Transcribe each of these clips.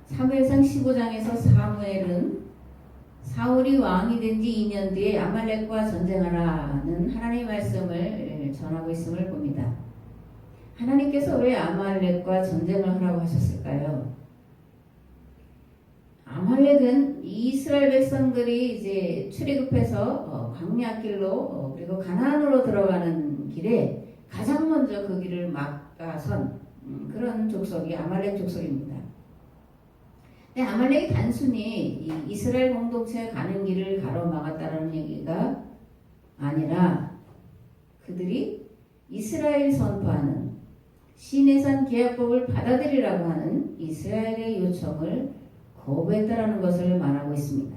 사무엘상 15장에서 사무엘은 사울이 왕이 된 지 2년 뒤에 아말렉과 전쟁하라는 하나님의 말씀을 전하고 있음을 봅니다. 하나님께서 왜 아말렉과 전쟁을 하라고 하셨을까요? 아말렉은 이스라엘 백성들이 이제 출애굽해서 광야길로 그리고 가나안으로 들어가는 길에 가장 먼저 그 길을 막아선 그런 족속이 아말렉 족속입니다. 근데 아말렉이 단순히 이스라엘 공동체에 가는 길을 가로막았다는 얘기가 아니라 그들이 이스라엘이 선포하는 시내산 계약법을 받아들이라고 하는 이스라엘의 요청을 거부했다라는 것을 말하고 있습니다.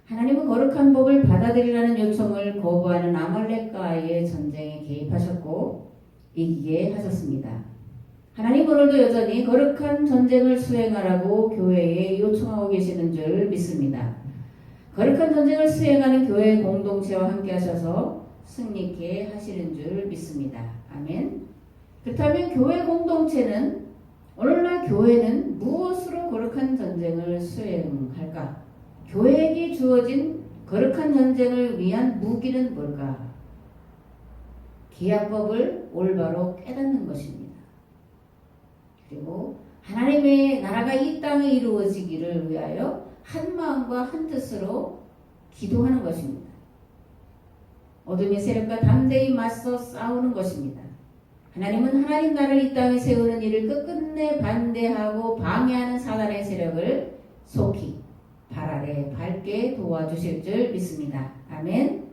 하나님은 거룩한 법을 받아들이라는 요청을 거부하는 아말렉과의 전쟁에 개입하셨고 이기게 하셨습니다. 하나님 오늘도 여전히 거룩한 전쟁을 수행하라고 교회에 요청하고 계시는 줄 믿습니다. 거룩한 전쟁을 수행하는 교회 공동체와 함께 하셔서 승리케 하시는 줄 믿습니다. 아멘. 그렇다면 교회 공동체는 오늘날 교회는 무엇으로 거룩한 전쟁을 수행할까? 교회에게 주어진 거룩한 전쟁을 위한 무기는 뭘까? 계약법을 올바로 깨닫는 것입니다. 그리고 하나님의 나라가 이 땅에 이루어지기를 위하여 한 마음과 한 뜻으로 기도하는 것입니다. 어둠의 세력과 담대히 맞서 싸우는 것입니다. 하나님은 하나님 나라를 이 땅에 세우는 일을 끝끝내 반대하고 방해하는 사단의 세력을 속히 발 아래 밟게 도와주실 줄 믿습니다. 아멘.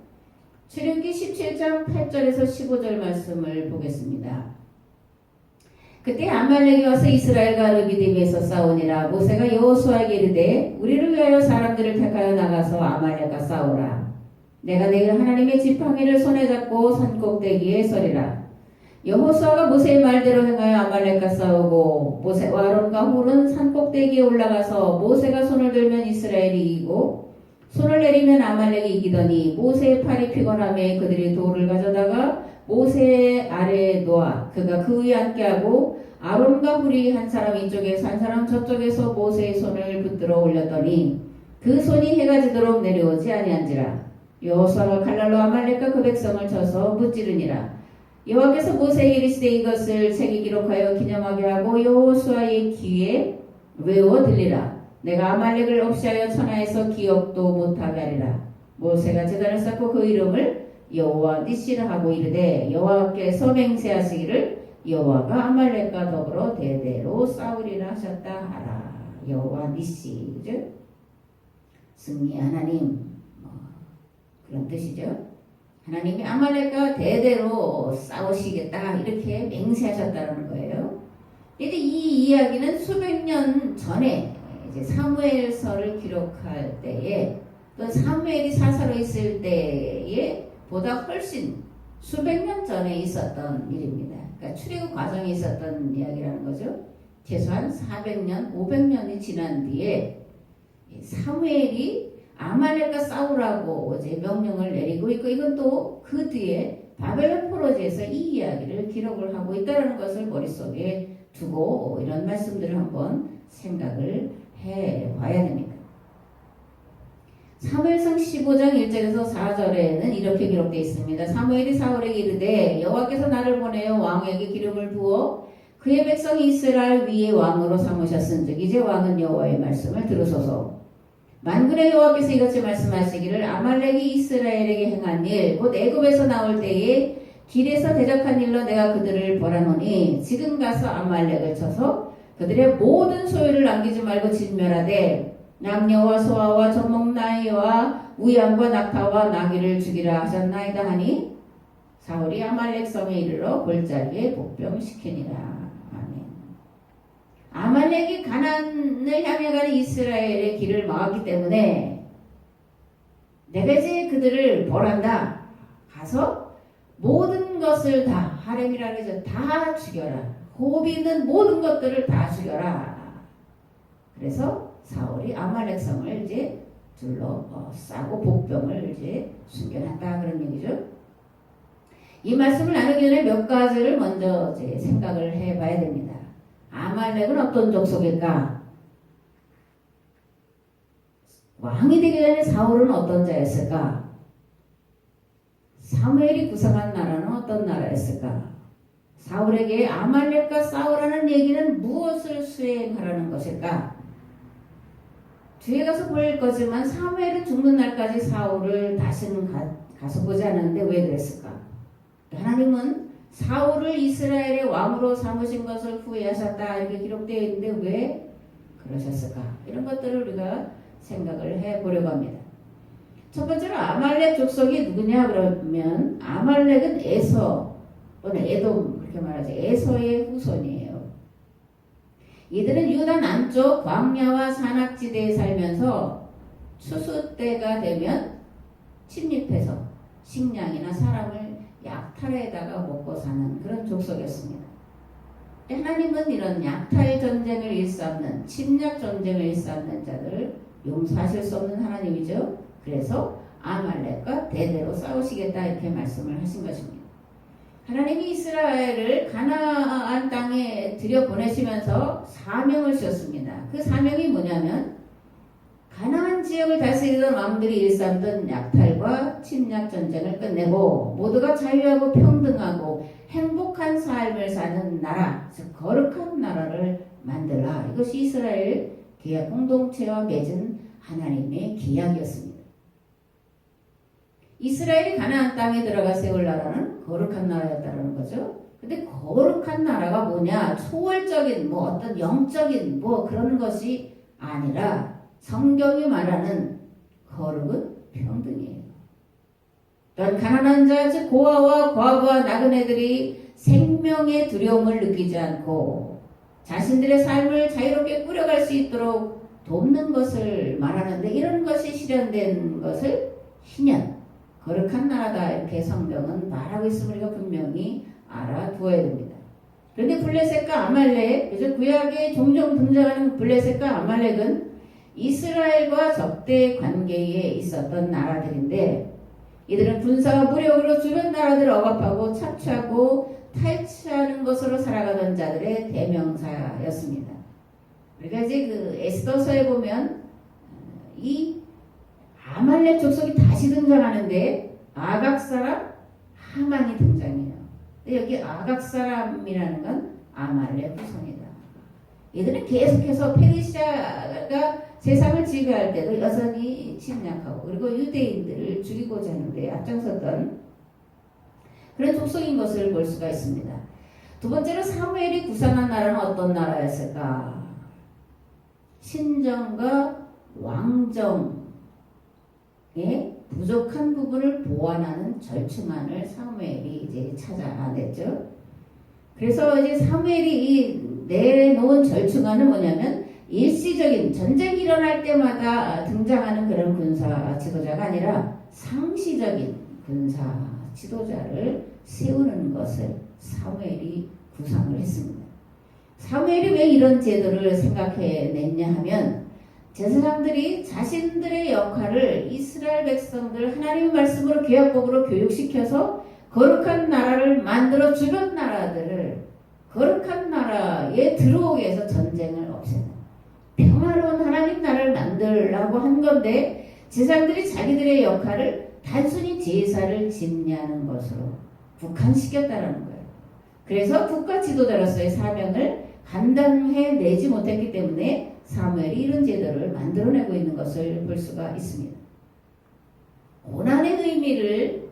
출애굽기 17장 8절에서 15절 말씀을 보겠습니다. 그때 아말렉이 와서 이스라엘과 르비딤에서 싸우니라. 모세가 여호수아에게 이르되 우리를 위하여 사람들을 택하여 나가서 아말렉과 싸우라. 내가 내일 하나님의 지팡이를 손에 잡고 산꼭대기에 서리라. 여호수아가 모세의 말대로 행하여 아말렉과 싸우고 모세와 아론과 훌은 산꼭대기에 올라가서 모세가 손을 들면 이스라엘이 이기고 손을 내리면 아말렉이 이기더니 모세의 팔이 피곤하매 그들이 돌을 가져다가 모세 아래에 놓아 그가 그 위에 앉게하고 아론과 훌이 한 사람 이쪽에서 한 사람 저쪽에서 모세의 손을 붙들어 올렸더니 그 손이 해가 지도록 내려오지 아니한지라. 여호수아가 칼날로 아말렉과 그 백성을 쳐서 무찌르니라. 여호와께서 모세에게 이르시되 이것을 책에 기록하여 기념하게 하고 여호수아의 귀에 외워 들리라. 내가 아말렉을 없이하여 천하에서 기억도 못하게 하리라. 모세가 제단을 쌓고 그 이름을 여호와 니시라 하고 이르되 여호와께서 맹세하시기를 여호와가 아말렉과 더불어 대대로 싸우리라 하셨다 하라. 여호와 니시, 그죠? 승리 하나님, 그런 뜻이죠. 하나님이 아말렉과 대대로 싸우시겠다 이렇게 맹세하셨다는 거예요. 근데 이 이야기는 수백 년 전에 이제 사무엘서를 기록할 때에 또 사무엘이 사사로 있을 때에 보다 훨씬 수백 년 전에 있었던 일입니다. 그러니까 출애굽 과정에 있었던 이야기라는 거죠. 최소한 400년, 500년이 지난 뒤에 사무엘이 아말렉과 싸우라고 이제 명령을 내리고 있고 이건 또 그 뒤에 바벨론 포로지에서 이 이야기를 기록을 하고 있다는 것을 머릿속에 두고 이런 말씀들을 한번 생각을 해봐야 됩니다. 사무엘상 15장 1절에서 4절에는 이렇게 기록되어 있습니다. 사무엘이 사울에게 이르되 여호와께서 나를 보내어 왕에게 기름을 부어 그의 백성 이스라엘 위에 왕으로 삼으셨은즉 이제 왕은 여호와의 말씀을 들으소서. 만군의 여호와께서 이같이 말씀하시기를 아말렉이 이스라엘에게 행한 일 곧 애굽에서 나올 때에 길에서 대적한 일로 내가 그들을 벌하노니 지금 가서 아말렉을 쳐서 그들의 모든 소유를 남기지 말고 진멸하되 남녀와 소아와 젖먹나이와 우양과 낙타와 나귀를 죽이라 하셨나이다 하니 사울이 아말렉 성에 이르러 골짜기에 복병시키니라. 아말렉이 가나안을 향해 가는 이스라엘의 길을 막았기 때문에 내가 이제 그들을 벌한다. 가서 모든 것을 다 하렘이라고 해서 다 죽여라. 호흡이 있는 모든 것들을 다 죽여라. 그래서 사울이 아말렉 성을 이제 둘러싸고 복병을 이제 숨겨놨다 그런 얘기죠. 이 말씀을 나누기 전에 몇 가지를 먼저 이제 생각을 해봐야 됩니다. 아말렉은 어떤 족속일까? 왕이 되기 전에 사울은 어떤 자였을까? 사무엘이 구성한 나라는 어떤 나라였을까? 사울에게 아말렉과 싸우라는 얘기는 무엇을 수행하라는 것일까? 뒤에 가서 볼 거지만 사무엘은 죽는 날까지 사울을 다시는 가서 보지 않았는데 왜 그랬을까? 하나님은 사울을 이스라엘의 왕으로 삼으신 것을 후회하셨다 이렇게 기록되어 있는데 왜 그러셨을까? 이런 것들을 우리가 생각을 해보려고 합니다. 첫 번째로 아말렉 족속이 누구냐 그러면 아말렉은 에서 또는 에돔 그렇게 말하죠. 에서의 후손이에요. 이들은 유다 남쪽 광야와 산악지대에 살면서 추수 때가 되면 침입해서 식량이나 사람을 약탈에다가 먹고 사는 그런 족속이었습니다. 하나님은 이런 약탈 전쟁을 일삼는 침략 전쟁을 일삼는 자들을 용서하실 수 없는 하나님이죠. 그래서 아말렉과 대대로 싸우시겠다 이렇게 말씀을 하신 것입니다. 하나님이 이스라엘을 가나안 땅에 들여보내시면서 사명을 주셨습니다. 그 사명이 뭐냐면 가나안 지역을 다스리던 왕들이 일삼던 약탈과 침략 전쟁을 끝내고 모두가 자유하고 평등하고 행복한 삶을 사는 나라, 즉 거룩한 나라를 만들라. 이것이 이스라엘 계약 공동체와 맺은 하나님의 계약이었습니다. 이스라엘이 가나안 땅에 들어가 세울 나라는 거룩한 나라였다는 거죠. 근데 거룩한 나라가 뭐냐? 초월적인 어떤 영적인 그런 것이 아니라 성경이 말하는 거룩은 평등이에요. 또한 가난한 자, 즉 고아와 과부와 나그네들이 생명의 두려움을 느끼지 않고 자신들의 삶을 자유롭게 꾸려갈 수 있도록 돕는 것을 말하는데 이런 것이 실현된 것을 희년, 거룩한 나라다 이렇게 성경은 말하고 있음을 우리가 분명히 알아두어야 됩니다. 그런데 블레셋과 아말렉, 그래서 구약에 종종 등장하는 블레셋과 아말렉은 이스라엘과 적대 관계에 있었던 나라들인데 이들은 군사와 무력으로 주변 나라들을 억압하고 착취하고 탈취하는 것으로 살아가던 자들의 대명사였습니다. 우리가 이제 그 에스더서에 보면 이 아말렉 족속이 다시 등장하는데 아각 사람 하만이 등장해요. 근데 여기 아각 사람이라는 건 아말렉 후손이다. 이들은 계속해서 페르시아가 세상을 지배할 때도 여전히 침략하고 그리고 유대인들을 죽이고자 하는데 앞장섰던 그런 족속인 것을 볼 수가 있습니다. 두 번째로 사무엘이 구성한 나라는 어떤 나라였을까? 신정과 왕정의 부족한 부분을 보완하는 절충안을 사무엘이 이제 찾아냈죠. 그래서 이제 사무엘이 내놓은 절충안은 뭐냐면 일시적인 전쟁이 일어날 때마다 등장하는 그런 군사 지도자가 아니라 상시적인 군사 지도자를 세우는 것을 사무엘이 구상을 했습니다. 사무엘이 왜 이런 제도를 생각해냈냐 하면 제사장들이 자신들의 역할을 이스라엘 백성들 하나님의 말씀으로 계약법으로 교육시켜서 거룩한 나라를 만들어 주변 나라들을 거룩한 나라에 들어오게 해서 전쟁을 없애는 평화로운 하나님 나라를 만들라고 한 건데 제사장들이 자기들의 역할을 단순히 제사를 집례하는 것으로 국한시켰다는 거예요. 그래서 국가 지도자로서의 사명을 감당해내지 못했기 때문에 사무엘이 이런 제도를 만들어내고 있는 것을 볼 수가 있습니다. 고난의 의미를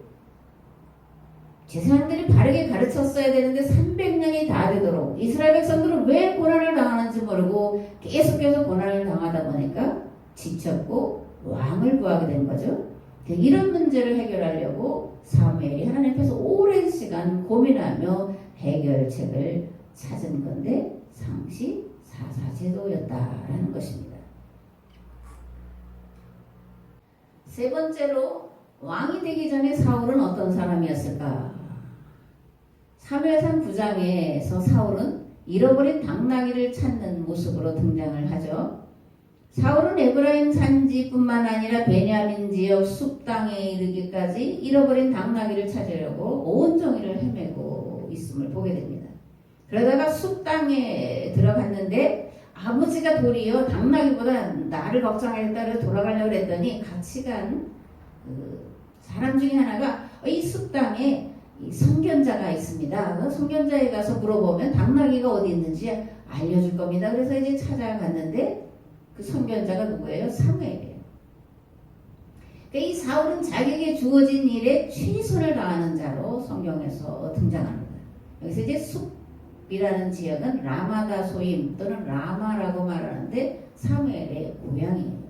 제사장들이 바르게 가르쳤어야 되는데 300년이 다 되도록 이스라엘 백성들은 왜 고난을 당하는지 모르고 계속해서 고난을 당하다 보니까 지쳤고 왕을 구하게 된 거죠. 이런 문제를 해결하려고 사무엘이 하나님 앞에서 오랜 시간 고민하며 해결책을 찾은 건데 상시 사사제도였다라는 것입니다. 세 번째로 왕이 되기 전에 사울은 어떤 사람이었을까? 사무엘상 9장에서 사울은 잃어버린 당나귀를 찾는 모습으로 등장을 하죠. 사울은 에브라임 산지뿐만 아니라 베냐민 지역 숲 땅에 이르기까지 잃어버린 당나귀를 찾으려고 온 정의를 헤매고 있음을 보게 됩니다. 그러다가 숲 땅에 들어갔는데 아버지가 도리어 당나귀보다 나를 걱정하겠다 그래서 돌아가려고 그랬더니 같이 간 그 사람 중에 하나가 이 숲당에 이 선견자가 있습니다. 그 선견자에 가서 물어보면 당나귀가 어디 있는지 알려줄 겁니다. 그래서 이제 찾아갔는데 그 선견자가 누구예요? 사무엘이에요. 그러니까 이 사울은 자기에게 주어진 일에 최선을 다하는 자로 성경에서 등장합니다. 여기서 이제 숲이라는 지역은 라마다 소임 또는 라마라고 말하는데 사무엘의 고향이에요.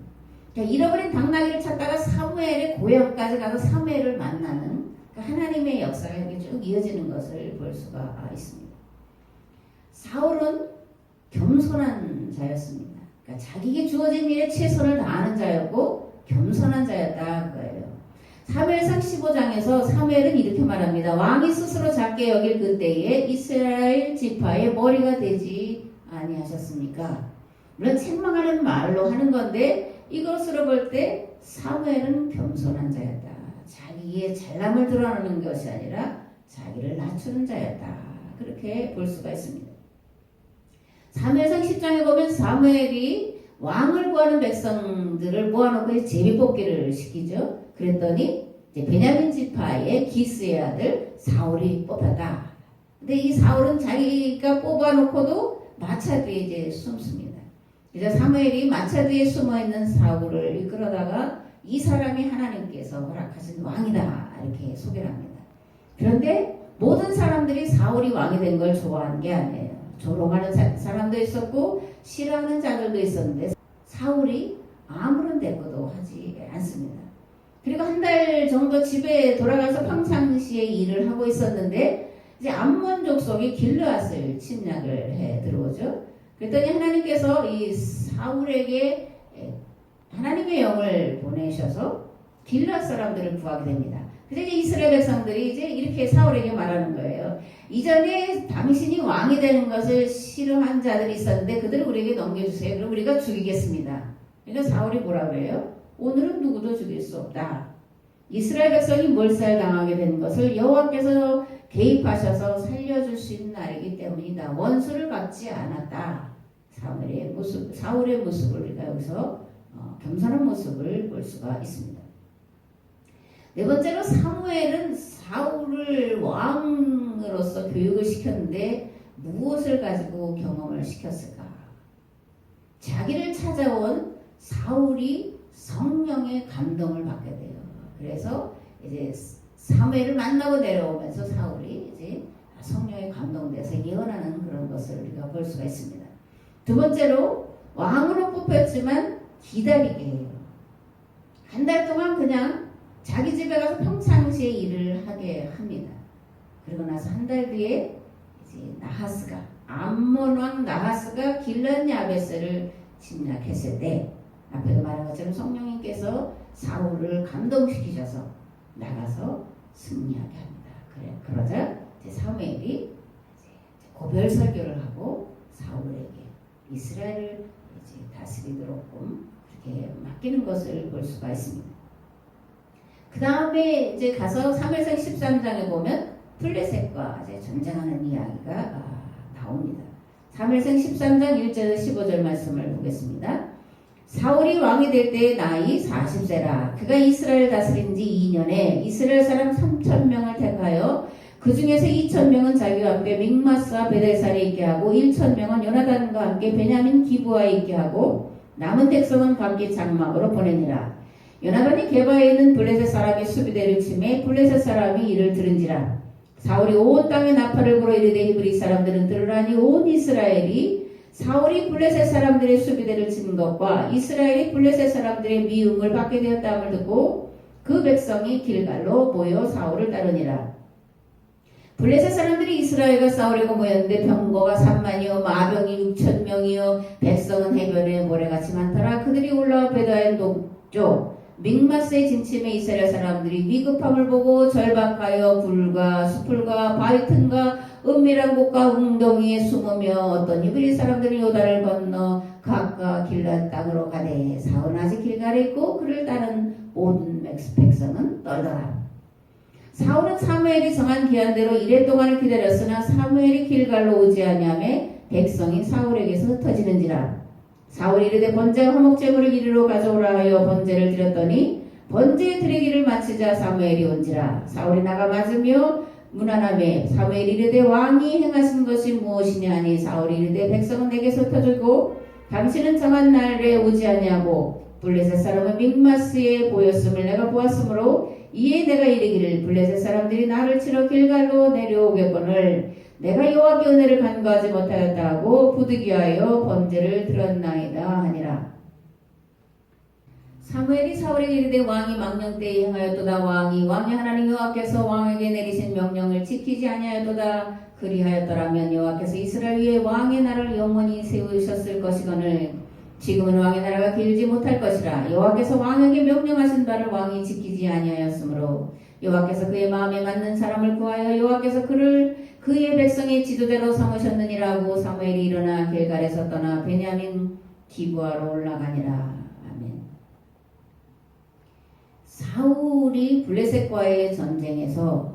그러니까 잃어버린 당나귀를 찾다가 사무엘의 고향까지 가서 사무엘을 만나는 하나님의 역사가 이렇게 쭉 이어지는 것을 볼 수가 있습니다. 사울은 겸손한 자였습니다. 그러니까 자기에게 주어진 일에 최선을 다하는 자였고 겸손한 자였다 그거예요. 사무엘상 15장에서 사무엘은 이렇게 말합니다. 왕이 스스로 작게 여길 그때에 이스라엘 지파의 머리가 되지 아니하셨습니까? 물론 책망하는 말로 하는 건데 이것으로 볼 때 사무엘은 겸손한 자였다. 자기의 잘남을 드러내는 것이 아니라 자기를 낮추는 자였다. 그렇게 볼 수가 있습니다. 사무엘상 10장에 보면 사무엘이 왕을 구하는 백성들을 모아놓고 제비뽑기를 시키죠. 그랬더니 이제 베냐민 지파의 기스의 아들 사울이 뽑혔다. 근데 이 사울은 자기가 뽑아놓고도 마차 뒤에 이제 숨습니다. 그래서 사무엘이 마차 뒤에 숨어있는 사울을 이끌어다가 이 사람이 하나님께서 허락하신 왕이다 이렇게 소개를 합니다. 그런데 모든 사람들이 사울이 왕이 된 걸 좋아하는 게 아니에요. 조롱하는 사람도 있었고 싫어하는 자들도 있었는데 사울이 아무런 대꾸도 하지 않습니다. 그리고 한 달 정도 집에 돌아가서 평상시에 일을 하고 있었는데 이제 암몬 족속이 길르앗을 침략을 해 들어오죠. 그랬더니 하나님께서 이 사울에게 하나님의 영을 보내셔서 길르앗 사람들을 구하게 됩니다. 그래서 이제 이스라엘 백성들이 이제 이렇게 사울에게 말하는 거예요. 이전에 당신이 왕이 되는 것을 싫어한 자들이 있었는데 그들을 우리에게 넘겨주세요. 그럼 우리가 죽이겠습니다. 그러니까 사울이 뭐라고 해요? 오늘은 누구도 죽일 수 없다. 이스라엘 백성이 몰살당하게 된 것을 여호와께서 개입하셔서 살려줄 수 있는 날이기 때문이다. 원수를 받지 않았다. 사울의 모습을 우리가 여기서 겸손한 모습을 볼 수가 있습니다. 네 번째로 사무엘은 사울을 왕으로서 교육을 시켰는데 무엇을 가지고 경험을 시켰을까? 자기를 찾아온 사울이 성령의 감동을 받게 돼요. 그래서 이제 사무엘을 만나고 내려오면서 사울이 이제 성령의 감동돼서 예언하는 그런 것을 우리가 볼 수가 있습니다. 두 번째로 왕으로 뽑혔지만 기다리게 해요. 한 달 동안 그냥 자기 집에 가서 평상시에 일을 하게 합니다. 그리고 나서 한 달 뒤에 이제 나하스가 암몬 왕 나하스가 길랏 야베스를 침략했을 때 앞에도 말한 것처럼 성령님께서 사울을 감동시키셔서 나가서 승리하게 합니다. 그러자 이제 사무엘이 이제 고별 설교를 하고 사울에게 이스라엘을 이제 다스리도록 그렇게 맡기는 것을 볼 수가 있습니다. 그 다음에 이제 가서 사무엘상 13장에 보면 블레셋과 이제 전쟁하는 이야기가 나옵니다. 사무엘상 13장 1절 15절 말씀을 보겠습니다. 사울이 왕이 될 때의 나이 40세라. 그가 이스라엘 다스린 지 2년에 이스라엘 사람 3,000명을 택하여 그 중에서 2,000명은 자기와 함께 믹마스와 베델살에 있게 하고 1,000명은 요나단과 함께 베냐민 기브아에 있게 하고 남은 백성은 각기 장막으로 보내니라. 요나단이 게바에 있는 블레셋 사람의 수비대를 치매 블레셋 사람이 이를 들은지라. 사울이 온 땅에 나팔을 불어 이르되 히브리 사람들은 들으라니 온 이스라엘이 사울이 블레셋 사람들의 수비대를 치는 것과 이스라엘이 블레셋 사람들의 미움을 받게 되었다함을 듣고 그 백성이 길갈로 모여 사울을 따르니라. 블레셋 사람들이 이스라엘과 싸우려고 모였는데 병거가 3만이요 마병이 6,000명이요 백성은 해변에 모래같이 많더라. 그들이 올라와 베다의 동쪽 믹마스의 진침에 이스라엘 사람들이 위급함을 보고 절박하여 불과 수풀과 바위 틈과 은밀한 곳과 웅덩이에 숨으며 어떤 히브리 사람들이 요단을 건너 각각 길랏 땅으로 가되 사울은 아직 길갈에 있고 그를 따른 모든 백성은 떨더라. 사울은 사무엘이 정한 기한대로 이래 동안을 기다렸으나 사무엘이 길갈로 오지 아니하매 백성이 사울에게서 흩어지는지라. 사울이 이르되 번제와 화목제물을 이리로 가져오라 하여 번제를 드렸더니 번제 드리기를 마치자 사무엘이 온지라. 사울이 나가 맞으며 문안하매 사무엘이 이르되 왕이 행하신 것이 무엇이냐 하니 사울이 이르되 백성은 내게서 흩어지고 당신은 정한 날에 오지 아니하고 블레셋 사람은 믹마스에 보였음을 내가 보았으므로 이에 내가 이르기를 블레셋 사람들이 나를 치러 길갈로 내려오겠거늘 내가 여호와께 은혜를 간구하지 못하였다 하고 부득이하여 번제를 드렸나이다 하니라. 사무엘이 사울에게 이르되 왕이 망령 때에 행하였도다. 왕이 하나님 여호와께서 왕에게 내리신 명령을 지키지 아니하였도다. 그리하였더라면 여호와께서 이스라엘 위에 왕의 나라를 영원히 세우셨을 것이거늘 지금은 왕의 나라가 길지 못할 것이라. 여호와께서 왕에게 명령하신 바를 왕이 지키지 아니하였으므로 여호와께서 그의 마음에 맞는 사람을 구하여 여호와께서 그를 그의 백성의 지도자로 삼으셨느니라고. 사무엘이 일어나 길갈에서 떠나 베냐민 기브아로 올라가니라. 아멘. 사울이 블레셋과의 전쟁에서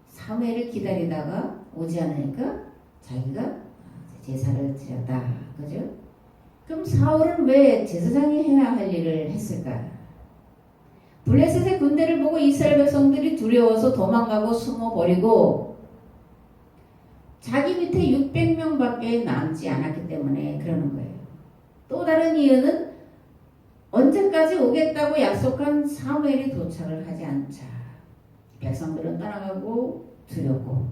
사무엘을 기다리다가 오지 않으니까 자기가 제사를 드렸다. 그죠? 그럼 사울은 왜 제사장이 해야 할 일을 했을까? 블레셋의 군대를 보고 이스라엘 백성들이 두려워서 도망가고 숨어버리고 자기 밑에 600명밖에 남지 않았기 때문에 그러는 거예요. 또 다른 이유는 언제까지 오겠다고 약속한 사무엘이 도착을 하지 않자 백성들은 떠나가고 두렵고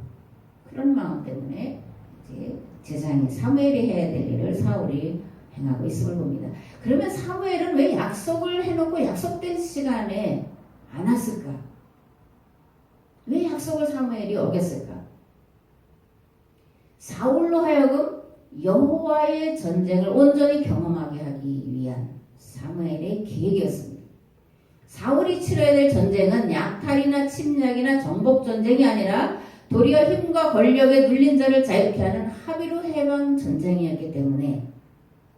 그런 마음 때문에 이제 제사장이 사무엘이 해야 될 일을 사울이 행하고 있음을 봅니다. 그러면 사무엘은 왜 약속을 해놓고 약속된 시간에 안 왔을까? 왜 약속을 사무엘이 어겼을까? 사울로 하여금 여호와의 전쟁을 온전히 경험하게 하기 위한 사무엘의 계획이었습니다. 사울이 치러야 될 전쟁은 약탈이나 침략이나 정복 전쟁이 아니라 도리어 힘과 권력에 눌린 자를 자유케 하는 합의로 해방 전쟁이었기 때문에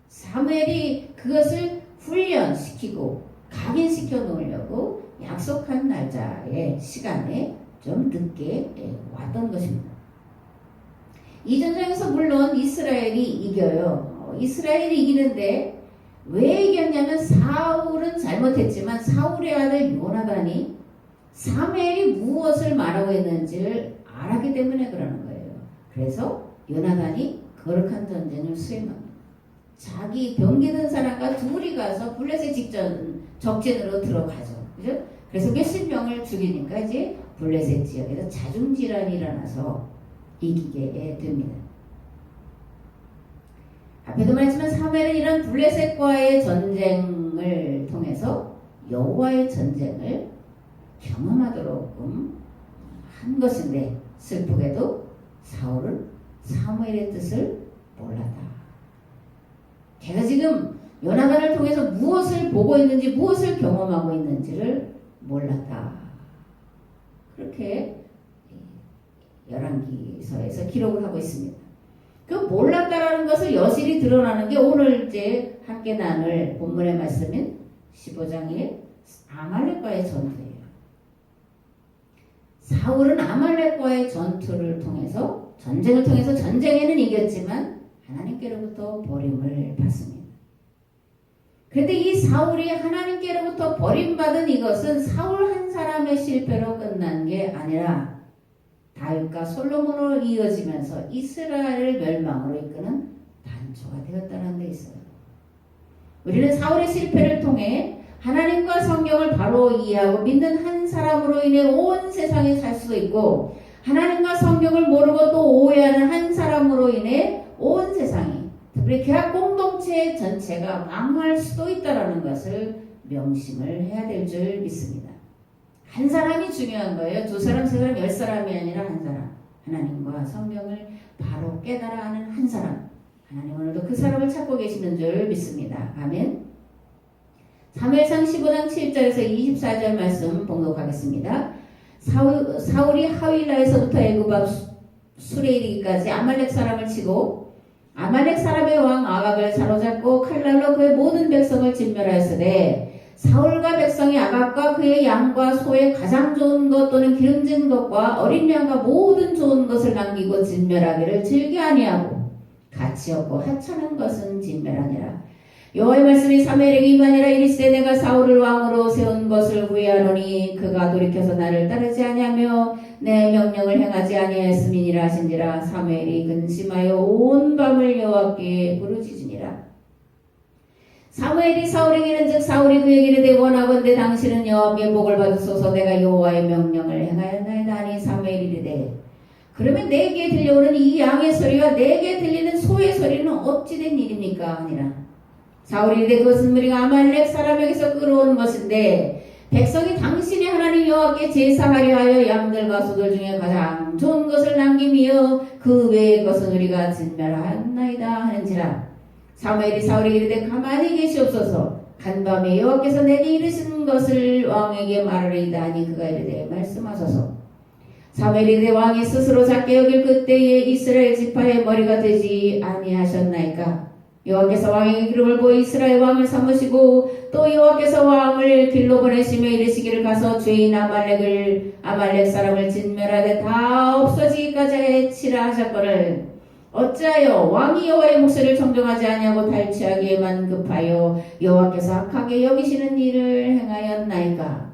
사무엘이 그것을 훈련시키고 각인시켜 놓으려고 약속한 날짜의 시간에 좀 늦게 왔던 것입니다. 이 전쟁에서 물론 이스라엘이 이겨요. 이스라엘이 이기는데 왜 이겼냐면 사울은 잘못했지만 사울의 아들 요나단이 사무엘이 무엇을 말하고 있는지를 알았기 때문에 그러는 거예요. 그래서 요나단이 거룩한 전쟁을 수행합니다. 자기 병기든 사람과 둘이 가서 블레셋 적진으로 들어가죠. 그죠? 그래서 몇십 명을 죽이니까 이제 블레셋 지역에서 자중질환이 일어나서 이기게 됩니다. 앞에도 말했지만 사무엘은 이런 블레셋과의 전쟁을 통해서 여호와의 전쟁을 경험하도록 한 것인데 슬프게도 사울은 사무엘의 뜻을 몰랐다. 걔가 지금 요나단을 통해서 무엇을 보고 있는지 무엇을 경험하고 있는지를 몰랐다. 그렇게 열왕기서에서 기록을 하고 있습니다. 그 몰랐다라는 것을 여실히 드러나는 게 오늘 이제 함께 나눌 본문의 말씀인 15장의 아말렉과의 전투예요. 사울은 아말렉과의 전투를 통해서 전쟁을 통해서 전쟁에는 이겼지만 하나님께로부터 버림을 받습니다. 그런데 이 사울이 하나님께로부터 버림받은 이것은 사울 한 사람의 실패로 끝난 게 아니라 다윗과 솔로몬으로 이어지면서 이스라엘을 멸망으로 이끄는 단초가 되었다는 데 있어요. 우리는 사울의 실패를 통해 하나님과 성경을 바로 이해하고 믿는 한 사람으로 인해 온 세상에 살 수도 있고 하나님과 성경을 모르고 또 오해하는 한 사람으로 인해 온 세상이 특별히 교회 공동체 전체가 망할 수도 있다는 것을 명심을 해야 될 줄 믿습니다. 한 사람이 중요한 거예요. 두 사람, 세 사람, 10사람이 아니라 한 사람. 하나님과 성경을 바로 깨달아 아는 한 사람. 하나님 오늘도 그 사람을 찾고 계시는 줄 믿습니다. 아멘. 사무엘상 15장 7절에서 24절 말씀 봉독하겠습니다. 사울이 하윌라에서부터 애굽 앞 술에 이르기까지 아말렉 사람을 치고 아말렉 사람의 왕 아갑을 사로잡고 칼날로 그의 모든 백성을 진멸하였으되 사울과 백성이 아갑과 그의 양과 소의 가장 좋은 것 또는 기름진 것과 어린 양과 모든 좋은 것을 남기고 진멸하기를 즐겨 아니하고 가치 없고 하찮은 것은 진멸하니라. 여호와의 말씀이 사무엘에게 임하니라. 이르시되 내가 사울을 왕으로 세운 것을 후회하노니 그가 돌이켜서 나를 따르지 아니하며 내 명령을 행하지 아니하였음이니라 하신지라. 사무엘이 근심하여 온 밤을 여호와께 부르짖으니라. 사무엘이 사울에게 이른즉 사울이 그에게 이르되 원하건대 당신은 여호와께 복을 받으소서. 내가 여호와의 명령을 행하였나이다 하니 사무엘이 이르되 그러면 내게 들려오는 이 양의 소리와 내게 들리는 소의 소리는 어찌 된 일입니까 하니라. 사울이 이르되 그것은 우리가 아말렉 사람에게서 끌어온 것인데 백성이 당신의 하나님 여호와께 제사하려 하여 양들과 소들 중에 가장 좋은 것을 남김이여 그 외의 것은 우리가 진멸하였나이다 하는지라. 사무엘이 사울에게 이르되 가만히 계시옵소서. 간밤에 여호와께서 내게 이르신 것을 왕에게 말하리이다 하니 그가 이르되 말씀하소서. 사무엘이 이르되 왕이 스스로 작게 여길 그때에 이스라엘 지파의 머리가 되지 아니하셨나이까. 여호와께서 왕에게 기름을 부어 이스라엘 왕을 삼으시고 또 여호와께서 왕을 길로 보내시며 이르시기를 가서 죄인 아말렉 사람을 진멸하되 다 없어지기까지 해치라 하셨거늘 어찌하여 왕이 여호와의 목소리를 청정하지 아니하고 탈취하기에만 급하여 여호와께서 악하게 여기시는 일을 행하였나이까.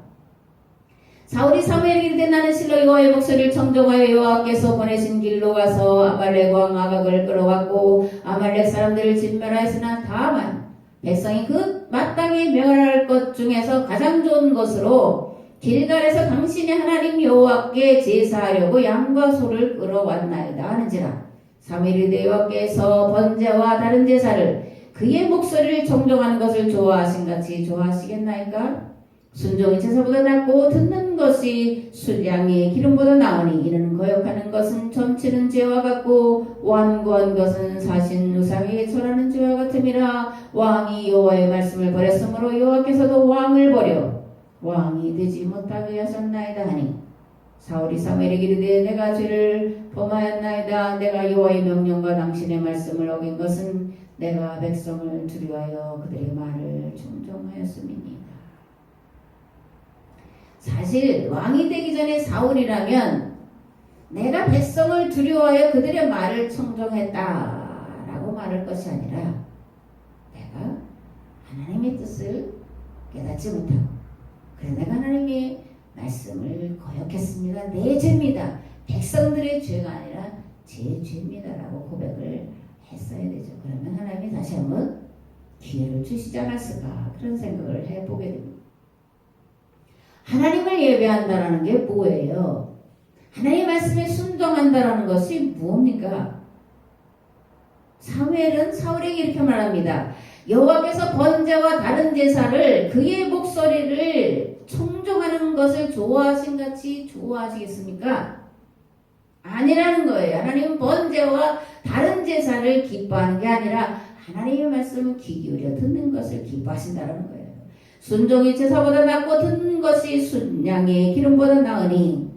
사울이 사무엘에게 이르되 나는 실로 여호와의 목소리를 청정하여 여호와께서 보내신 길로 가서 아말렉 왕 아각을 끌어왔고 아말렉 사람들을 진멸하였으나 다만 백성이 그 마땅히 멸할 것 중에서 가장 좋은 것으로 길갈에서 당신의 하나님 여호와께 제사하려고 양과 소를 끌어왔나이다 하는지라. 사무엘이 이르되 여호와께서 번제와 다른 제사를 그의 목소리를 청정하는 것을 좋아하신 같이 좋아하시겠나이까? 순종이 제사보다 낫고 듣는 것이 양의 기름보다 나으니 이는 거역하는 것은 점치는 죄와 같고 완고한 것은 사신 우상에게 절하는 죄와 같음이라. 왕이 여호와의 말씀을 버렸으므로 여호와께서도 왕을 버려 왕이 되지 못하게 하셨나이다 하니 사울이 사무엘에게 이르되 내가 죄를 범하였나이다. 내가 여호와의 명령과 당신의 말씀을 어긴 것은 내가 백성을 두려워하여 그들의 말을 충정하였음이니이다. 사실 왕이 되기 전에 사울이라면 내가 백성을 두려워하여 그들의 말을 청정했다라고 말할 것이 아니라 내가 하나님의 뜻을 깨닫지 못하고 그래서 내가 하나님의 말씀을 거역했습니다. 내 죄입니다. 백성들의 죄가 아니라 제 죄입니다라고 고백을 했어야 되죠. 그러면 하나님이 다시 한번 기회를 주시지 않았을까 그런 생각을 해보게 됩니다. 하나님을 예배한다라는 게 뭐예요? 하나님의 말씀에 순종한다라는 것이 무엇입니까? 사무엘은 사울에게 이렇게 말합니다. 여호와께서 번제와 다른 제사를 그의 목소리를 청정하는 것을 좋아하신 같이 좋아하시겠습니까? 아니라는 거예요. 하나님은 번제와 다른 제사를 기뻐하는 게 아니라 하나님의 말씀을 귀 기울여 듣는 것을 기뻐하신다는 거예요. 순종이 제사보다 낫고 듣는 것이 양의 기름보다 나으니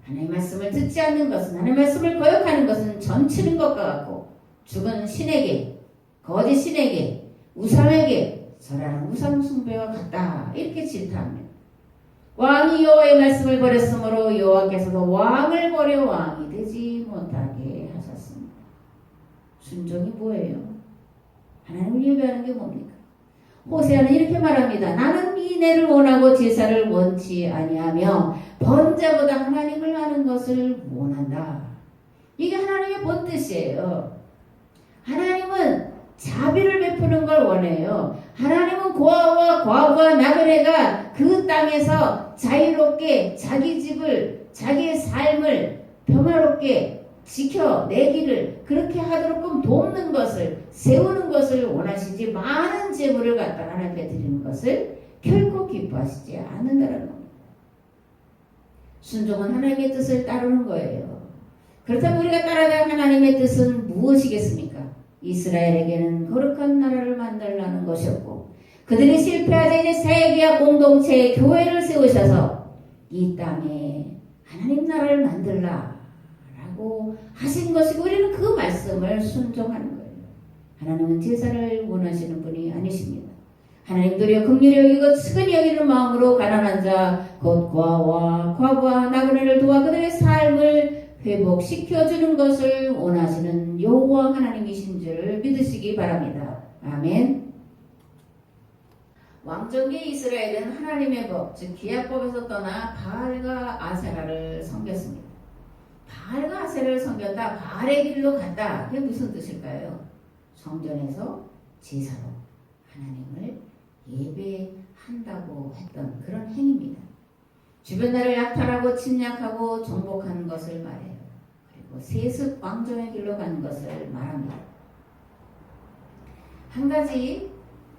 하나님의 말씀을 듣지 않는 것은 하나님의 말씀을 거역하는 것은 점치는 것과 같고 죽은 신에게 거짓 신에게 우상에게 절하는 우상 숭배와 같다 이렇게 질타합니다. 왕이 여호와의 말씀을 버렸으므로 여호와께서도 왕을 버려 왕이 되지 못하게 하셨습니다. 순종이 뭐예요? 하나님을 예배하는 게 뭡니까? 호세아는 이렇게 말합니다. 나는 이내를 원하고 제사를 원치 아니하며 번제보다 하나님을 아는 것을 원한다. 이게 하나님의 본뜻이에요. 하나님은 자비를 베푸는 걸 원해요. 하나님은 고아와 과부와 나그네가 그 땅에서 자유롭게 자기 집을 자기의 삶을 평화롭게 지켜내기를 그렇게 하도록 돕는 것을 세우는 것을 원하시지 많은 재물을 갖다 하나님께 드리는 것을 결코 기뻐하시지 않는다는 겁니다. 순종은 하나님의 뜻을 따르는 거예요. 그렇다면 우리가 따라갈 하나님의 뜻은 무엇이겠습니까? 이스라엘에게는 거룩한 나라를 만들라는 것이었고 그들이 실패하자 이제 세계와 공동체의 교회를 세우셔서 이 땅에 하나님 나라를 만들라 하신 것이고 우리는 그 말씀을 순종하는 거예요. 하나님은 제사를 원하시는 분이 아니십니다. 하나님 도리어 긍휼히 여기고 측은히 여기는 마음으로 가난한 자 곧 고아와 과부와 나그네를 도와 그들의 삶을 회복시켜주는 것을 원하시는 여호와 하나님이신 줄 믿으시기 바랍니다. 아멘. 왕정기 이스라엘은 하나님의 법, 즉 기약법에서 떠나 바알과 아세라를 섬겼습니다. 바알과 아세라를 섬겼다, 바알의 길로 갔다. 그게 무슨 뜻일까요? 성전에서 제사로 하나님을 예배한다고 했던 그런 행위입니다. 주변 나라를 약탈하고 침략하고 정복하는 것을 말해요. 그리고 세습 왕정의 길로 가는 것을 말합니다. 한 가지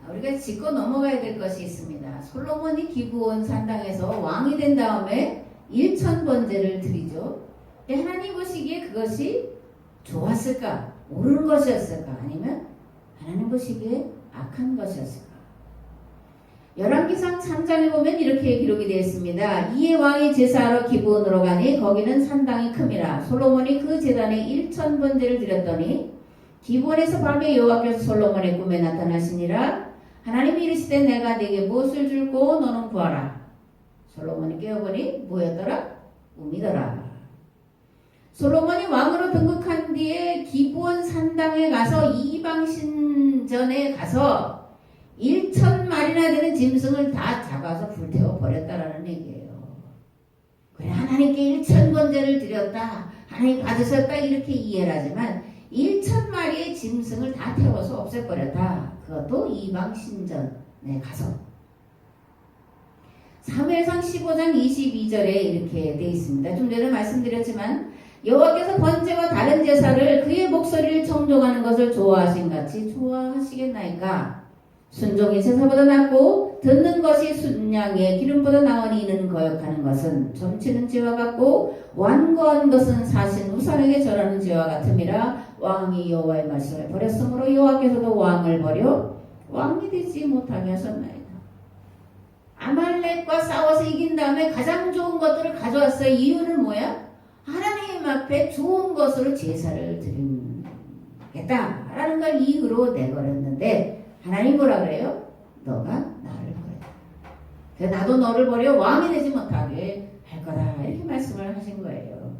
우리가 짚고 넘어가야 될 것이 있습니다. 솔로몬이 기브온 산당에서 왕이 된 다음에 1000번제를 드리죠. 하나님 보시기에 그것이 좋았을까? 옳은 것이었을까? 아니면 하나님 보시기에 악한 것이었을까? 열왕기상 3장에 보면 이렇게 기록이 되어 있습니다. 이에 왕이 제사하러 기브온으로 가니 거기는 산당이 큼이라. 솔로몬이 그 제단에 1000번제를 드렸더니 기브온에서 밤에 여호와께서 솔로몬의 꿈에 나타나시니라. 하나님이 이르시되 내가 네게 무엇을 줄고 너는 구하라. 솔로몬이 깨어보니 뭐였더라? 꿈이더라. 솔로몬이 왕으로 등극한 뒤에 기브온 산당에 가서 이방신전에 가서 1000마리나 되는 짐승을 다 잡아서 불태워 버렸다라는 얘기예요. 그래, 하나님께 1000번제를 드렸다, 하나님 받으셨다, 이렇게 이해를 하지만 1000마리의 짐승을 다 태워서 없애버렸다. 그것도 이방신전에 가서. 사무엘상 15장 22절에 이렇게 되어 있습니다. 좀 전에 말씀드렸지만 여호와께서 번제와 다른 제사를 그의 목소리를 청종하는 것을 좋아하신 같이 좋아하시겠나이까? 순종이 제사보다 낫고 듣는 것이 순양의 기름보다 나으니 이는 거역하는 것은 점치는 죄와 같고 완고한 것은 사신 우상에게 절하는 죄와 같음이라. 왕이 여호와의 말씀을 버렸으므로 여호와께서도 왕을 버려 왕이 되지 못하게 하셨나이다. 아말렉과 싸워서 이긴 다음에 가장 좋은 것들을 가져왔어요. 이유는 뭐야? 하나님 앞에 좋은 것으로 제사를 드리겠다라는 걸 이유로 내버렸는데 하나님 뭐라 그래요? 너가 나를 버렸다. 그래서 나도 너를 버려 왕이 되지 못하게 할 거다. 이렇게 말씀을 하신 거예요.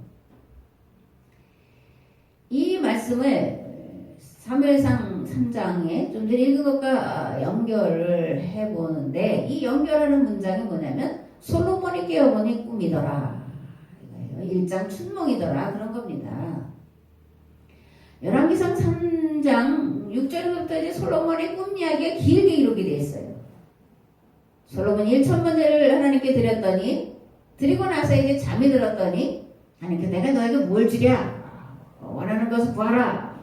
이 말씀을 사무엘상 3장에 좀 전에 읽은 것과 연결을 해보는데 이 연결하는 문장이 뭐냐면 솔로몬이 깨어보니 꿈이더라. 1장 춘몽이더라. 그런 겁니다. 열왕기상 3장 6절부터 이제 솔로몬의 꿈 이야기가 길게 기록이 되어 있어요. 솔로몬이 1000번제를 하나님께 드렸더니 드리고 나서 이제 잠이 들었더니 하나님께 내가 너에게 뭘 주랴? 원하는 것을 구하라.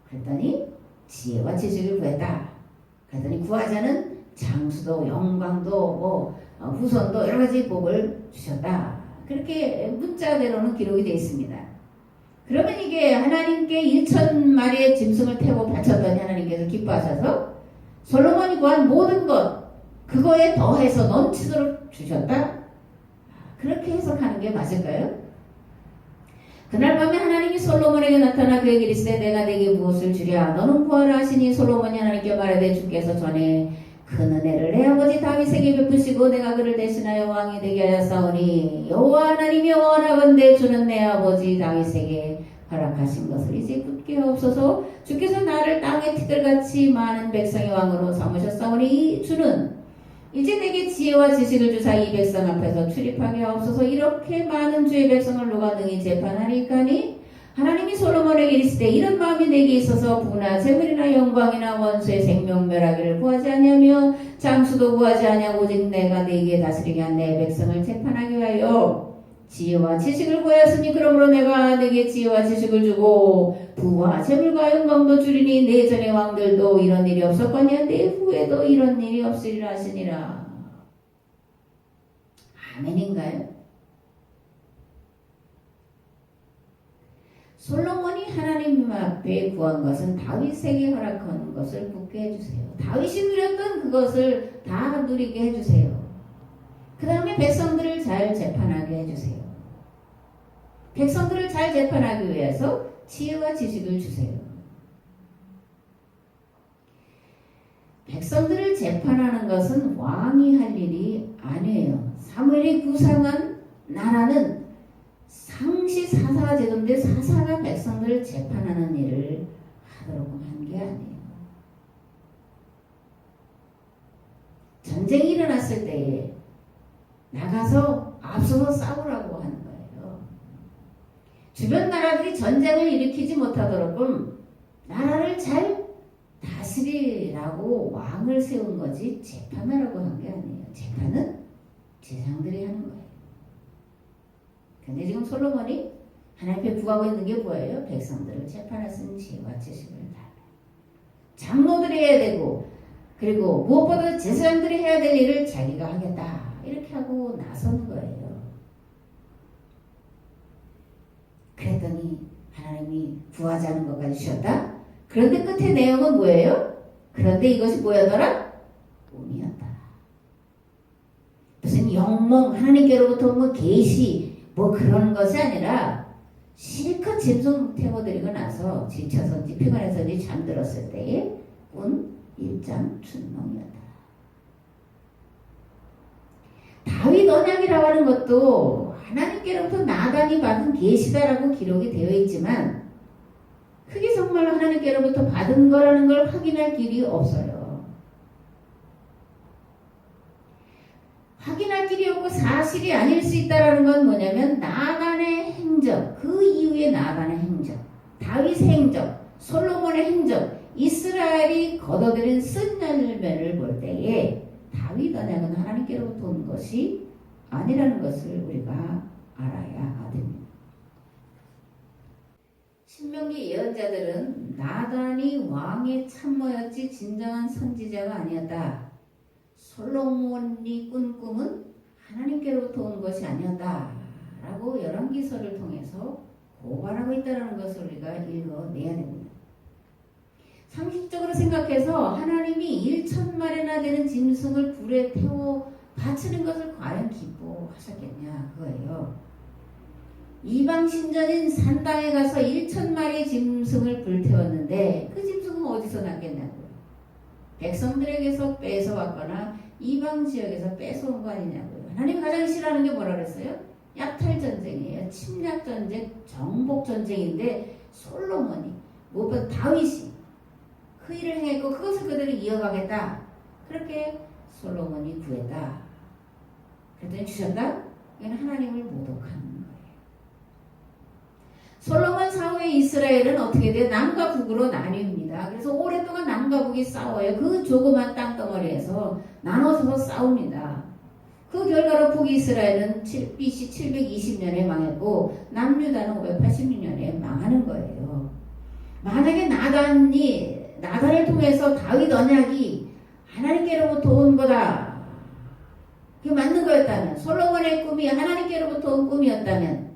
그랬더니 지혜와 지식을 구했다. 그랬더니 구하자는 장수도 영광도 후손도 여러 가지 복을 주셨다. 그렇게 문자대로는 기록이 되어 있습니다. 그러면 이게 하나님께 1000마리의 짐승을 태워 바쳤더니 하나님께서 기뻐하셔서 솔로몬이 구한 모든 것 그거에 더해서 넘치도록 주셨다. 그렇게 해석하는 게 맞을까요? 그날 밤에 하나님이 솔로몬에게 나타나 그에게 이르시되 내가 네게 무엇을 주랴? 너는 구하라 하시니 솔로몬이 하나님께 말하되 주께서 전에 큰 은혜를 내 아버지 다윗에게 베푸시고 내가 그를 대신하여 왕이 되게 하였사오니 여호와 하나님이 원하건대 주는 내 아버지 다윗에게 허락하신 것을 이제 굳게 없어서 주께서 나를 땅의 티끌같이 많은 백성의 왕으로 삼으셨사오니 주는 이제 내게 지혜와 지식을 주사 이 백성 앞에서 출입하게 하옵소서. 이렇게 많은 주의 백성을 누가 능히 재판하리까니 하나님이 솔로몬에게 이르시되 이런 마음이 내게 있어서 부나 재물이나 영광이나 원수의 생명 멸하기를 구하지 아니하며 장수도 구하지 아니하고 오직 내가 네게 다스리게 한 내 백성을 재판하게 하여 지혜와 지식을 구하였으니 그러므로 내가 네게 지혜와 지식을 주고 부와 재물과 영광도 주리니 내 전의 왕들도 이런 일이 없었거니와 내 후에도 이런 일이 없으리라 하시니라. 아멘인가요? 솔로몬이 하나님 앞에 구한 것은 다윗에게 허락한 것을 굳게 해주세요. 다윗이 누렸던 그것을 다 누리게 해주세요. 그 다음에 백성들을 잘 재판하게 해주세요. 백성들을 잘 재판하기 위해서 지혜와 지식을 주세요. 백성들을 재판하는 것은 왕이 할 일이 아니에요. 사무엘이 구상한 나라는 상시 사사가 제도인데 사사가 백성들을 재판하는 일을 하도록 한 게 아니에요. 전쟁이 일어났을 때에 나가서 앞서서 싸우라고 하는 거예요. 주변 나라들이 전쟁을 일으키지 못하도록끔 나라를 잘 다스리라고 왕을 세운 거지 재판하라고 한 게 아니에요. 재판은 제사장들이 하는 거예요. 근데 지금 솔로몬이 하나님께 구하고 있는 게 뭐예요? 백성들을 재판할 수 있는 지혜와 지식을 달라. 장로들이 해야 되고 그리고 무엇보다 제사장들이 해야 될 일을 자기가 하겠다. 이렇게 하고 나서는 거예요. 그랬더니 하나님이 구하자는 것까지 주셨다. 그런데 끝의 내용은 뭐예요? 그런데 이것이 뭐였더라? 꿈이었다. 무슨 영몽, 하나님께로부터 뭐 계시 뭐 그런 것이 아니라 실컷 짐승 태워드리고 나서 지쳐서인지 피곤해서인지 잠들었을 때에 꾼 일장 춘몽이었다. 다윗 언약이라고 하는 것도 하나님께로부터 나단이 받은 계시다라고 기록이 되어 있지만 그게 정말 하나님께로부터 받은 거라는 걸 확인할 길이 없어요. 확인할 길이 없고 사실이 아닐 수 있다는 건 뭐냐면 나단의 행적, 그 이후의 나단의 행적, 다윗의 행적, 솔로몬의 행적, 이스라엘이 거둬들인 쓴 열매를 볼 때에 다윗 언약은 하나님께로부터 온 것이 아니라는 것을 우리가 알아야 됩니다. 신명기 예언자들은 나단이 왕의 참모였지 진정한 선지자가 아니었다. 솔로몬이 꾼 꿈은 하나님께로부터 온 것이 아니었다. 라고 열왕기서를 통해서 고발하고 있다는 것을 우리가 읽어내야 됩니다. 상식적으로 생각해서 하나님이 1,000마리나 되는 짐승을 불에 태워 바치는 것을 과연 기뻐하셨겠냐 그거예요. 이방 신전인 산당에 가서 1,000마리 짐승을 불태웠는데 그 짐승은 어디서 났겠냐고요. 백성들에게서 뺏어왔거나 이방 지역에서 뺏어온 거 아니냐고요. 하나님이 가장 싫어하는 게 뭐라 그랬어요? 약탈전쟁이에요. 침략전쟁, 정복전쟁인데 솔로몬이 무엇보다 다윗이 그 일을 행했고 그것을 그대로 이어가겠다. 그렇게 솔로몬이 구했다. 그랬더니 주셨다? 이건 하나님을 모독하는 거예요. 솔로몬 사후에 이스라엘은 어떻게 돼요? 남과 북으로 나뉩니다. 그래서 오랫동안 남과 북이 싸워요. 그 조그만 땅덩어리에서 나눠서서 싸웁니다. 그 결과로 북이스라엘은 BC 720년에 망했고 남유다는 586년에 망하는 거예요. 만약에 나단을 통해서 다윗 언약이 하나님께로부터 온 거다. 그게 맞는 거였다면, 솔로몬의 꿈이 하나님께로부터 온 꿈이었다면,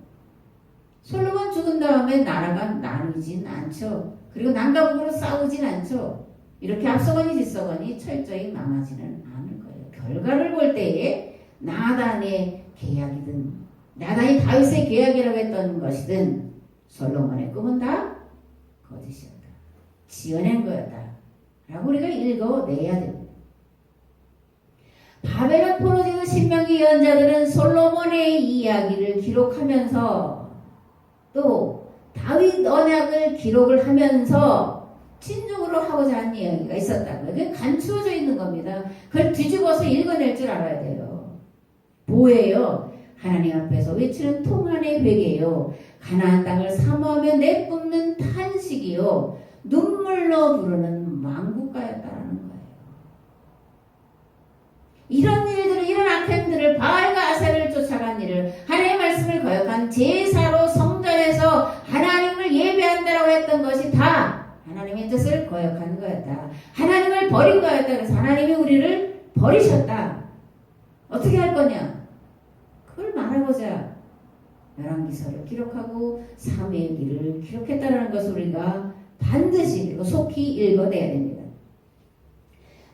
솔로몬 죽은 다음에 나라가 나누진 않죠. 그리고 남과 북으로 싸우진 않죠. 이렇게 앞서거니 뒤서거니 철저히 망하지는 않을 거예요. 결과를 볼 때에 나단의 계약이든 나단이 다윗의 계약이라고 했던 것이든 솔로몬의 꿈은 다 거짓이었다. 지어낸 거였다. 라고 우리가 읽어내야 됩니다. 바벨론 포로되는 신명기 예언자들은 솔로몬의 이야기를 기록하면서 또 다윗 언약을 기록을 하면서 진중으로 하고자 하는 이야기가 있었다고요. 그게 감추어져 있는 겁니다. 그걸 뒤집어서 읽어낼 줄 알아야 돼요. 뭐예요? 하나님 앞에서 외치는 통한의 회개요. 가나안 땅을 사모하며 내뿜는 탄식이요. 눈물로 부르는 망국가였다라는 거예요. 이런 일들을, 이런 악행들을, 바알과 아세를 쫓아간 일을, 하나님의 말씀을 거역한 제사로 성전에서 하나님을 예배한다라고 했던 것이 다 하나님의 뜻을 거역한 거였다. 하나님을 버린 거였다. 그래서 하나님이 우리를 버리셨다. 어떻게 할 거냐? 그걸 말하고자 열왕기서를 기록하고 사무엘기를 기록했다는 것을 우리가 반드시 그리고 속히 읽어내야 됩니다.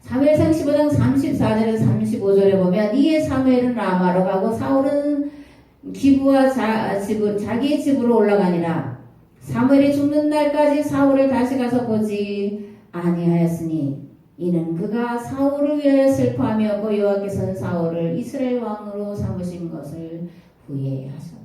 사무엘상 15장 34절에서 35절에 보면 이에 사무엘은 라마로 가고 사울은 기브와 자기의 집으로 올라가니라. 사무엘이 죽는 날까지 사울을 다시 가서 보지 아니하였으니 이는 그가 사울을 위하여 슬퍼하며 여호와께서는 사울을 이스라엘 왕으로 삼으신 것을 후회하셨더라.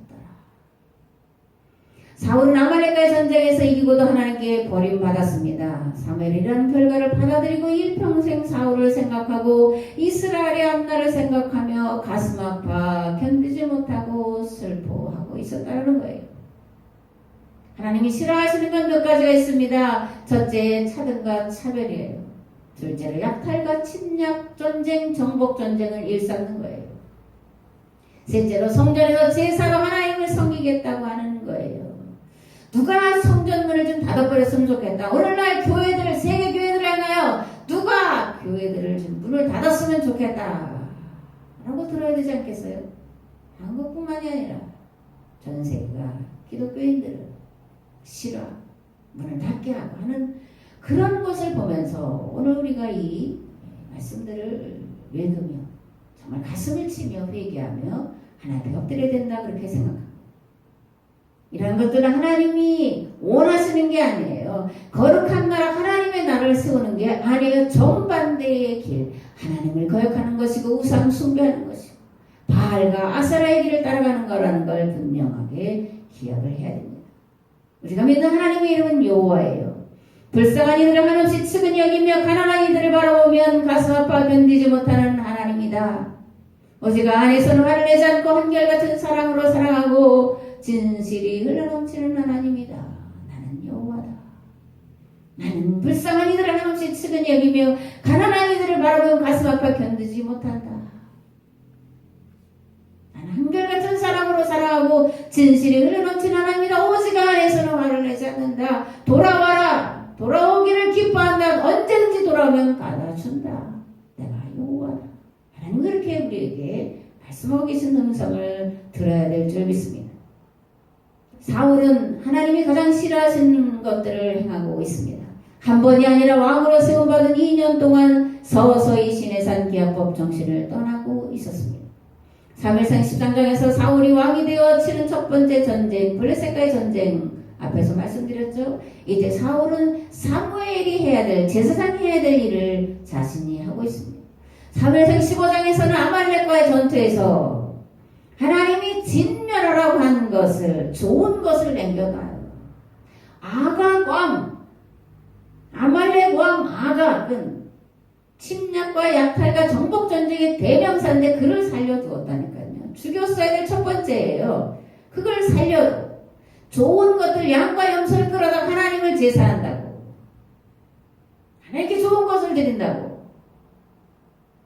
사울은 아말렉과의 전쟁에서 이기고도 하나님께 버림받았습니다. 사무엘이라는 결과를 받아들이고 일평생 사울을 생각하고 이스라엘의 앞날을 생각하며 가슴 아파 견디지 못하고 슬퍼하고 있었다는 거예요. 하나님이 싫어하시는 건 몇 가지가 있습니다. 첫째, 차등과 차별이에요. 둘째로 약탈과 침략, 전쟁, 정복 전쟁을 일삼는 거예요. 셋째로 성전에서 제사로 하나님을 섬기겠다고 하는 거예요. 누가 성전문을 좀 닫아버렸으면 좋겠다. 오늘날 교회들, 세계 교회들 하나요? 누가 교회들을 좀 문을 닫았으면 좋겠다. 라고 들어야 되지 않겠어요? 한국뿐만이 아니라 전 세계가 기독교인들을 싫어, 문을 닫게 하고 하는 그런 것을 보면서 오늘 우리가 이 말씀들을 읽으며 정말 가슴을 치며 회개하며 하나님 앞에 엎드려야 된다 그렇게 생각합니다. 이런 것들은 하나님이 원하시는 게 아니에요. 거룩한 나라 하나님의 나라를 세우는 게 아니에요. 정반대의 길, 하나님을 거역하는 것이고 우상 숭배하는 것이고 바알과 아세라의 길을 따라가는 거라는 걸 분명하게 기억을 해야 됩니다. 우리가 믿는 하나님의 이름은 여호와예요. 불쌍한 이들을 한없이 측은히 여기며 가난한 이들을 바라보면 가슴 아파 견디지 못하는 하나님이다. 오직 안에서는 화를 내지 않고 한결같은 사랑으로 사랑하고 진실이 흘러넘치는 하나님이다. 나는 여호와다. 나는 불쌍한 이들을 한없이 측은히 여기며 가난한 이들을 바라보면 가슴 아파 견디지 못한다. 나는 한결같은 사랑으로 사랑하고 진실이 흘러넘치는 하나님이다. 오직 안에서는 화를 내지 않는다. 돌아와라. 돌아오기를 기뻐한다. 언제든지 돌아오면 받아준다. 내가 여호와다. 하나님 그렇게 우리에게 말씀하고 계신 음성을 들어야 될 줄 믿습니다. 사울은 하나님이 가장 싫어하시는 것들을 행하고 있습니다. 한 번이 아니라 왕으로 세움받은 2년 동안 서서히 시내산 기합법 정신을 떠나고 있었습니다. 사무엘상 13장에서 사울이 왕이 되어 치른 첫 번째 전쟁, 블레셋과의 전쟁 앞에서 말씀드렸죠. 이제 사울은 사무엘이 해야 될, 제사장이 해야 될 일을 자신이 하고 있습니다. 사무엘상 15장에서는 아말렉과의 전투에서 하나님이 진멸하라고 하는 것을, 좋은 것을 남겨놔요. 아각 왕, 아말렉 왕 아각은 침략과 약탈과 정복 전쟁의 대명사인데 그를 살려두었다니까요. 죽였어야 될 첫 번째예요. 그걸 살려 좋은 것들 양과 염소를 끌어다 하나님을 제사한다고, 하나님께 좋은 것을 드린다고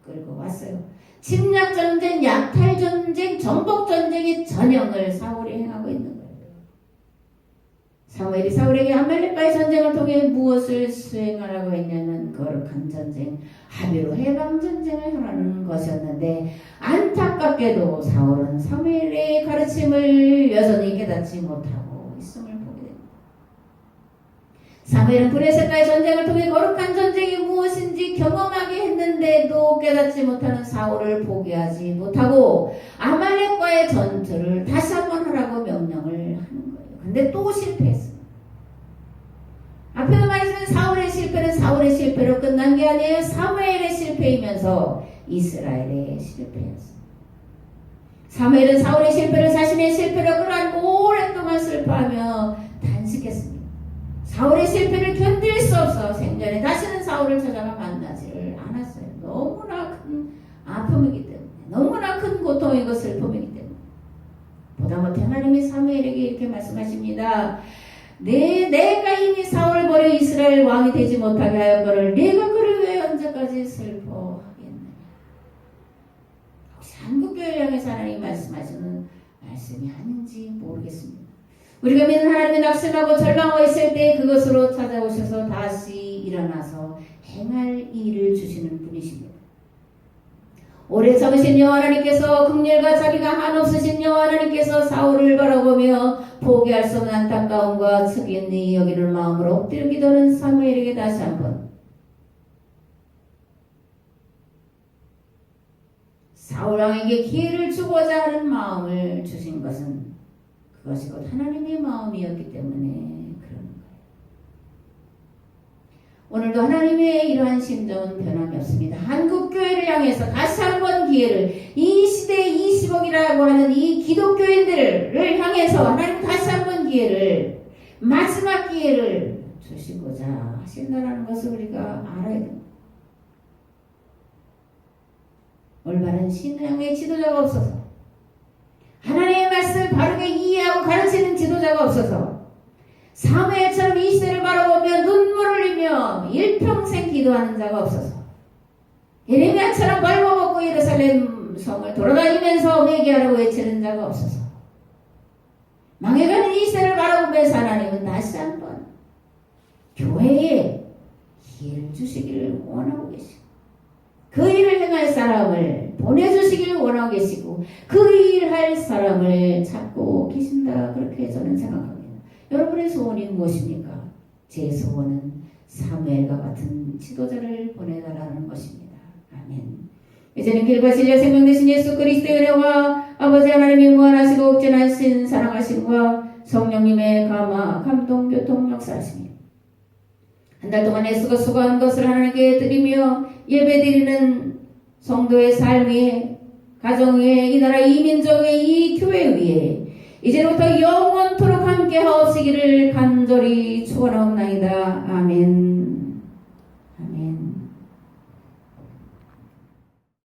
끌고 왔어요. 침략 전쟁, 약탈 전쟁, 정복 전쟁의 전형을 사울이 행하고 있는 거예요. 사무엘이 사울에게 아말렉과의 전쟁을 통해 무엇을 수행하라고 했냐면 거룩한 전쟁, 합의로 해방 전쟁을 하라는 것이었는데 안타깝게도 사울은 사무엘의 가르침을 여전히 깨닫지 못하고 있음을 보게 됩니다. 사무엘은 블레셋과의 전쟁을 통해 거룩한 전쟁이 무엇인지 경험하게 했는데도 깨닫지 못하는 사울을 포기하지 못하고 아말렉과의 전투를 다시 한번 하라고 명령을 하는 거예요. 근데 또 실패했어요. 앞에도 말했지만 사울의 실패로 끝난 게 아니에요. 사무엘의 실패이면서 이스라엘의 실패였어요. 사무엘은 사울의 실패를 자신의 실패로 끌어안고 오랫동안 슬퍼하며 단식했습니다. 사울의 실패를 견딜 수 없어 생전에 다시는 사울을 찾아가 만나지를 않았어요. 너무나 큰 아픔이기 때문에, 너무나 큰 고통이고 슬픔이기 때문에. 보다 못해 하나님이 사무엘에게 이렇게 말씀하십니다. 내가 이미 사울을 버려 이스라엘 왕이 되지 못하게 하였거늘 내가 그를 왜 언제까지 슬퍼하겠느냐. 혹시 한국교회를 향해서 하나님이 말씀하시는 말씀이 아닌지 모르겠습니다. 우리가 믿는 하나님이 낙심하고 절망하고 있을 때 그것으로 찾아오셔서 다시 일어나서 행할 일을 주시는 분이십니다. 오래 참으신 여호와 하나님께서, 긍휼과 자비가 한없으신 여호와 하나님께서 사울을 바라보며 포기할 수 없는 안타까움과 측은히 여기는 마음으로 엎드려 기도하는 사무엘에게 다시 한번 사울 왕에게 기회를 주고자 하는 마음을 주신 것은 그것이 곧 하나님의 마음이었기 때문에 그런 거예요. 오늘도 하나님의 이러한 심정은 변함이 없습니다. 한국교회를 향해서 다시 한번 기회를, 이 시대의 20억이라고 하는 이 기독교인들을 향해서 하나님 다시 한번 마지막 기회를 주시고자 하신다는 것을 우리가 알아야 됩니다. 올바른 신앙의 지도자가 없어서, 하나님의 말씀을 바르게 이해하고 가르치는 지도자가 없어서, 사무엘처럼 이 시대를 바라보며 눈물을 흘리며 일평생 기도하는 자가 없어서, 예레미야처럼 벌거벗고 예루살렘 성을 돌아다니면서 회개하라고 외치는 자가 없어서, 망해가는 이 시대를 바라보면서 하나님은 다시 한번 교회에 기회를 주시기를 원하고 계시고, 그 일을 행할 사람을 보내주시기를 원하고 계시고, 그 일을 할 사람을 찾고 계신다, 그렇게 저는 생각합니다. 여러분의 소원이 무엇입니까? 제 소원은 사무엘과 같은 지도자를 보내달라는 것입니다. 아멘. 이제는 길과 진리와 생명 되신 예수 그리스도의 은혜와 아버지 하나님의 무한하시고 억제하신 사랑하심과 성령님의 감동 교통 역사하시며, 한 달 동안 애쓰고 수고한 것을 하나님께 드리며 예배드리는 성도의 삶 위에, 가정 위에, 이 나라 이 민족의 이 교회 위에 이제부터 영원토록 함께 하옵시기를 간절히 축원하옵나이다. 아멘.